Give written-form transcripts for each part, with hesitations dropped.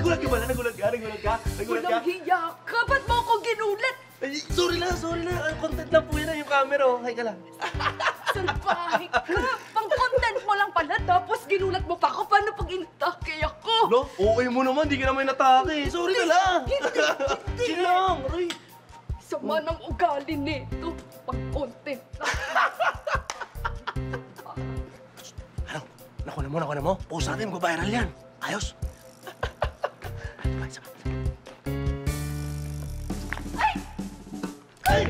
Nagulat ka ba? Nagulat ka? Walang hiya ka. Ba't mo ako ginulat? Ay, sorry na. Content lang po yun yung camera, oh. Hay ka lang. Salbahe ka. Pang-content mo lang pala, tapos ginulat mo pa ako. Paano pag inatake ako? Lo, okay mo naman. Di ka naman inatake. Sorry na lang. Hindi. Chill lang. Aray. Sama ng ugali nito. Pang-content lang. Ano? Nakuha mo. Post natin, mag-viral yan. Ayos. Ay!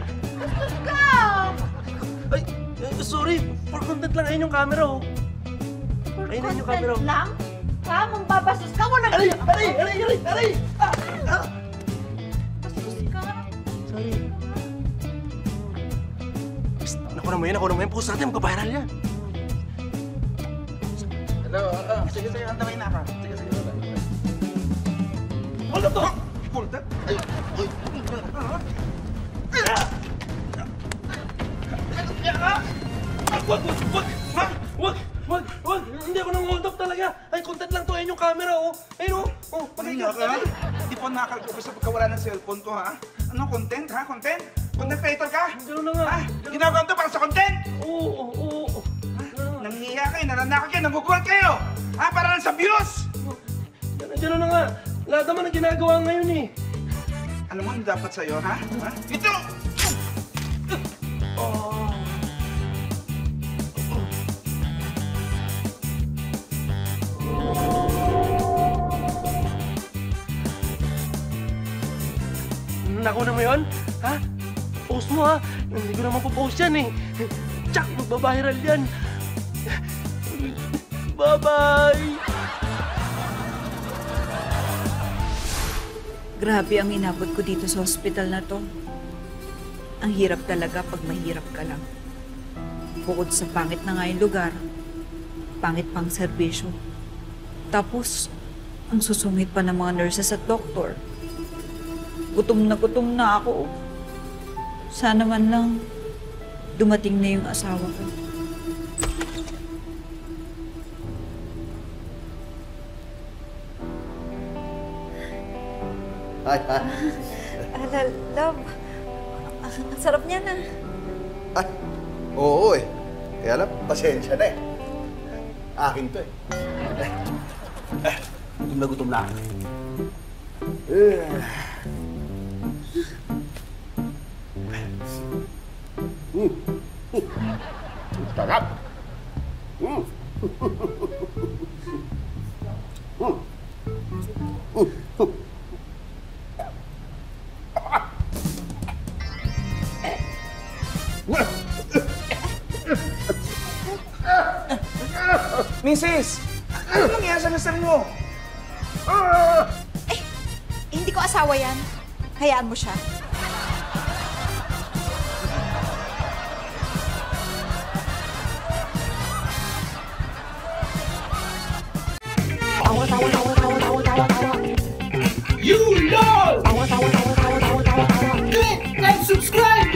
Ay! Sorry. For content lang. Ayun yung camera, oh. Ayun yung camera, oh. lang? Ha? Mambabasos ka? Walang Aray! Basos ka? Sorry. Psst, nakuha mo yan. Post natin, mag-viral yan. Hello, sige, antayin na ako. Sige. Hold up to! Content? Ay! Wag! Hindi ako nang hold up talaga. Ay, content lang to. Ayun yung camera, oh. Ayun, oh. Pahinga ka? Hindi po nakakagupit sa pagkawala ng cellphone ko, ha? Anong content, ha? Content? Content creator ka? Gano'n na nga. Ha? Ginagawa to para sa content? Oo. Nangihiya kayo, nananakot kayo, nagugulat kayo! Ha? Para lang sa views! Gano'n na nga. Lahat naman ang ginagawa ngayon, eh. Alam mo ano dapat sa'yo, ha? Ito! Oh. Nakuha mo yun? Ha? Post mo, ha? Hindi ko naman po-post yan, eh. Tsak, magbabiral yan. Bye-bye! Grabe ang inabot ko dito sa hospital na to. Ang hirap talaga pag mahirap ka lang. Bukod sa pangit na nga yung lugar, pangit pang serbisyo. Tapos, ang susungit pa ng mga nurses at doktor. Gutom na ako. Sana man lang dumating na yung asawa ko. Hi. Love, ang sarap niya na. Ay, oo eh. Kaya lang, pasensya na eh. Akin to eh. Gutom na. Sarap. Mrs! Ano nangyari sa mister mo? Hindi ko asawa yan. Hayaan mo siya. You love! Click and subscribe